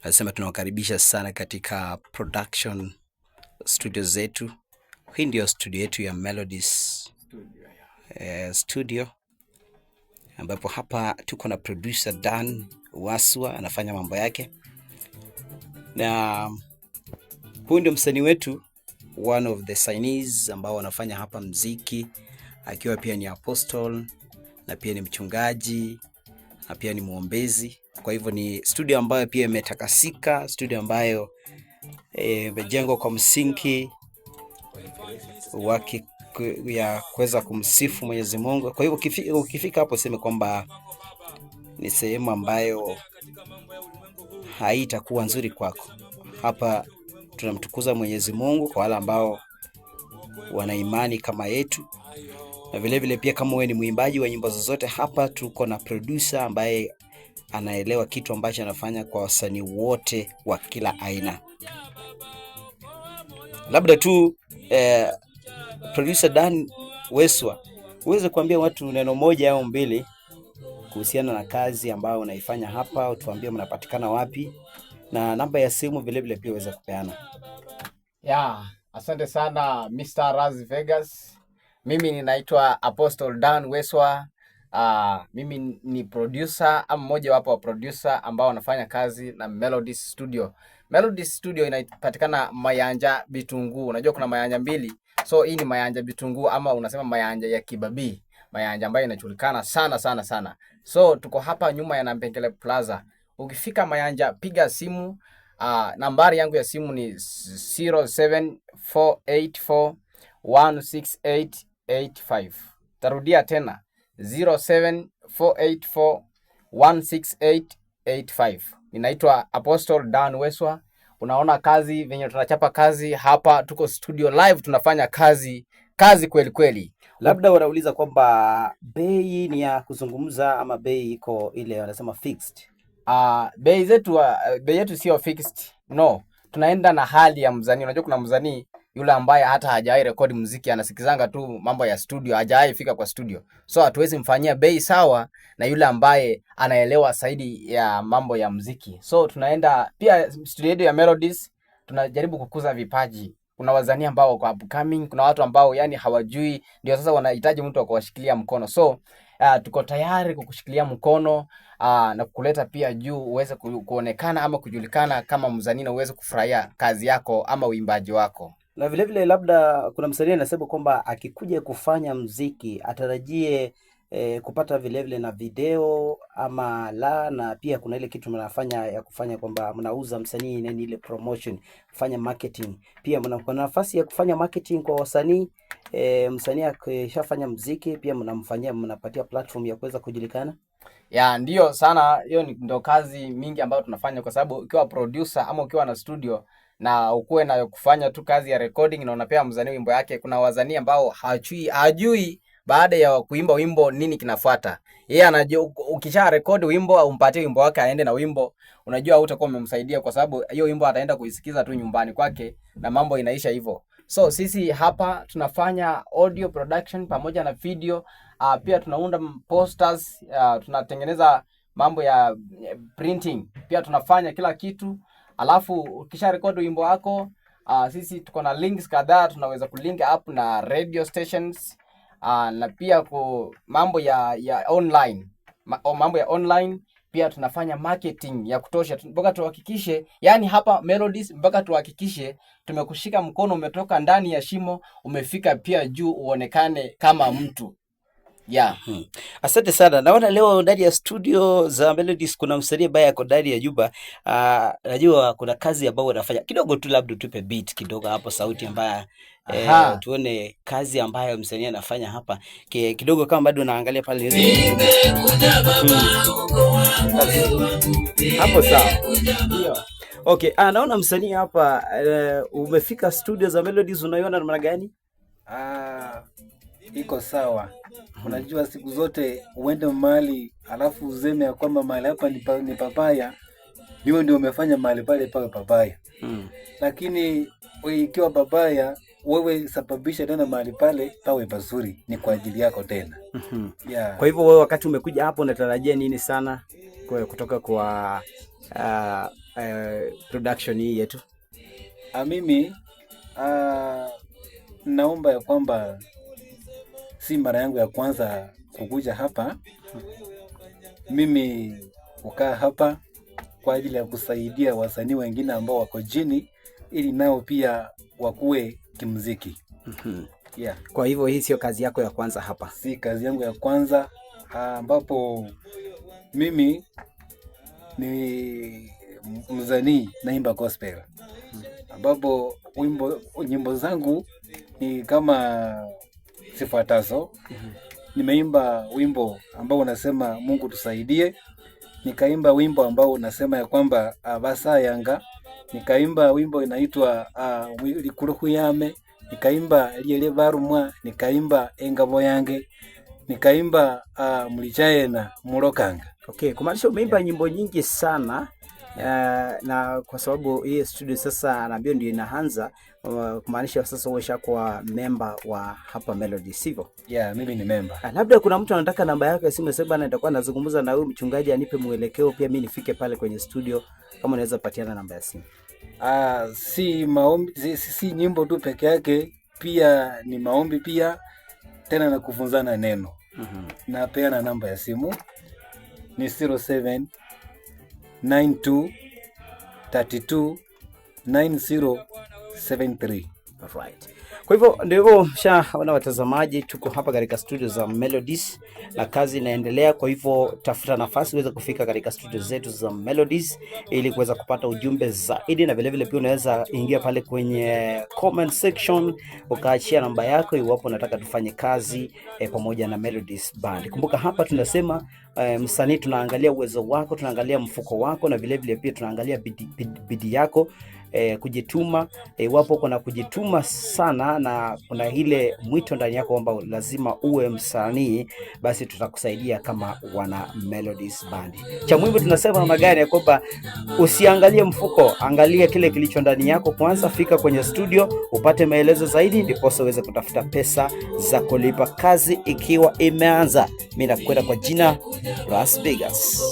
Nasema tunawakaribisha sana katika production studio zetu. Hii ndio studio yetu ya Melodies studio, ambapo hapa tuko na producer Dan Waswa anafanya mambo yake, na huyu ndio msanii wetu, one of the signees ambao wanafanya hapa mziki, akiwa pia ni apostle na pia ni mchungaji na pia ni muombezi. Kwa hivyo ni studio ambayo pia imetakasika, studio ambayo imejengwa kwa msingi wake ya kuweza kumsifu Mwenyezi Mungu. Kwa hivyo ukifika hapo sema kwamba ni sehemu ambayo haitakuwa nzuri kwako. Hapa tunamtukuza Mwenyezi Mungu kwa wale ambao wana imani kama yetu. Na vile vile pia kama wewe ni mwimbaji wa nyimbo zozote, hapa tuko na producer ambaye anaelewa kitu ambacho anafanya kwa wasanii wote wa kila aina. Labda tu producer Dan Waswa, uweze kuambia watu neno moja au mbili kuhusiana na kazi ambayo unaifanya hapa, utuambie mnapatikana wapi na namba ya simu vile vile pia uweze kupeana. Asante sana Mr. Raz Vegas. Mimi ninaitwa Apostle Dan Waswa. Mimi ni producer ama mmoja wapo wa producer ambao wanafanya kazi na Melodies Studio. Melodies Studio inapatikana Mayanja Bitunguu. Unajua kuna Mayanja mbili. So hii ni Mayanja Bitunguu, ama unasema Mayanja ya Kibabii. Mayanja ambayo inajulikana sana. So tuko hapa nyuma ya Nampengele Plaza. Ukifika Mayanja piga simu. Nambari yangu ya simu ni 0748416885. Tarudia tena 0748416885. Ninaitwa Apostle Dan Waswa. Unaona kazi venye tunachapa kazi hapa, tuko studio live, tunafanya kazi kweli kweli. Labda wanauliza kwamba bei ni ya kuzungumza ama bei iko ile wanasema fixed? Bei yetu sio fixed. No, tunaenda na hali ya mzanii. Unajua kuna mzanii yule ambaye hata hajawahi rekodi muziki, anasikizanga tu mambo ya studio, hajawahi fika kwa studio. So hatuwezi mfanyia bei sawa na yule ambaye anaelewa zaidi ya mambo ya muziki. So tunaenda pia studio ya Melodies, tunajaribu kukuza vipaji. Kuna wazanii ambao wako upcoming, kuna watu ambao yani hawajui, ndio sasa wanahitaji mtu wa kuwashikilia mkono. So tuko tayari kukushikilia mkono na kukuleta pia juu uweze kuonekana ama kujulikana kama mzanii na uweze kufurahia kazi yako ama uimbaji wako. Na vile vile labda kuna msanii anasema kwamba akikuja kufanya mziki atarajie kupata vile vile na video ama la, na pia kuna ile kitu mnafanya ya kufanya kwamba mnauza msanii nini ile promotion, kufanya marketing. Pia mna nafasi ya kufanya marketing kwa wasanii. Msanii akishafanya mziki pia mnapatia platform ya kuweza kujulikana. Ndio sana, hiyo ndio kazi mingi ambayo tunafanya, kwa sababu ukiwa producer ama ukiwa na studio na ukuwe na kufanya tu kazi ya recording na unapea mzanii wimbo yake, kuna wazanii ambao hajui baada ya kuimba wimbo nini kinafuata. Yeye anajua ukisha record wimbo au umpatie wimbo wake aende na wimbo, unajua hutakuwa umemsaidia, kwa sababu hiyo wimbo ataenda kuisikiza tu nyumbani kwake na mambo inaisha hivyo. So sisi hapa tunafanya audio production pamoja na video. Pia tunaunda posters, tunatengeneza mambo ya printing. Pia tunafanya kila kitu. Alafu ukisha record wimbo wako, sisi tuko na links kadhaa, tunaweza kulink up na radio stations, na pia mambo ya online. Mambo ya online pia tunafanya marketing ya kutosha, mpaka tuhakikishe, yani hapa Melodies mpaka tuhakikishe tumekushika mkono, umetoka ndani ya shimo umefika pia juu, uonekane kama mtu. Asante sana. Naona leo ndani ya studio za Melodies kuna msanii ambaye ako ndani ya Juba. Najua kuna kazi ambayo unafanya. Kidogo tu labda tupe beat kidogo hapo, sauti ambayo tuone kazi ambayo msanii anafanya hapa. Kidogo kama bado naangalia pale hapo sawa. Ndio. Okay, naona msanii hapa umefika studio za Melodies, unaiona namna gani? Iko sawa. Unajua siku zote uende mahali alafu uzeme ya kwamba mahali hapa ni papaya, hiyo ndio umefanya mahali pale pawe papaya. Lakini ikiwa papaya, wewe sababisha tena mahali pale pawe pazuri, ni kwa ajili yako tena. Kwa hivyo wewe wakati umekuja hapo unatarajia nini sana kutoka kwa production hii yetu? Mimi naomba ya kwamba si mara yangu ya kwanza kukuja hapa. Mimi kukaa hapa kwa ajili ya kusaidia wasanii wengine ambao wako chini, ili nao pia wakue kimuziki. Yeah. Kwa hivyo hii sio kazi yako ya kwanza hapa? Si kazi yangu ya kwanza, ambapo mimi ni msanii naimba gospel, ambapo nyimbo zangu ni kama zifuatazo. Nimeimba wimbo ambao unasema Mungu tusaidie, nikaimba wimbo ambao unasema ya kwamba basa yanga, nikaimba wimbo inaitwa likuruhu yame, nikaimba liele barumwa, nikaimba engabo yange, nikaimba mlichaena mulokanga. Okay, kumaanisha umeimba nyimbo nyingi sana. Na kwa sababu hii studio sasa naambia ndio inaanza, kumaanisha sasa wewe ushakuwa member wa hapa Melody, sivyo? Yeah, mimi ni member. Labda kuna mtu anataka namba yako ya simu, sasa bana nitakuwa nazungumza na huyu mchungaji anipe mwelekeo pia mimi nifike pale kwenye studio, kama unaweza patiana namba ya simu. Si maombi, si nyimbo tu peke yake, pia ni maombi pia, tena na kufunzana neno. Na pia na namba ya simu ni 07 92 32 9073. Right. Kwa hivyo ndio mshaona watazamaji, tuko hapa katika studio za Melodies na kazi inaendelea. Kwa hivyo tafuta nafasi uweze kufika katika studio zetu za Melodies ili kuweza kupata ujumbe zaidi, na vile vile pia unaweza ingia pale kwenye comment section ukaachia namba yako iwapo unataka tufanye kazi pamoja na Melodies Band. Kumbuka hapa tunasema msanii tunaangalia uwezo wako, tunaangalia mfuko wako, na vile vile pia tunaangalia bidii yako. Kujituma, iwapo kuna kujituma sana na kuna ile mwito ndani yako kwamba lazima uwe msanii, basi tutakusaidia kama wana Melodies Band. Cha muhimu tunasema namna gani ya kwamba usiangalie mfuko, angalia kile kilicho ndani yako kwanza. Fika kwenye studio upate maelezo zaidi, ndipo uweze kutafuta pesa za kulipa kazi ikiwa imeanza. Mimi nakwenda kwa jina Las Vegas.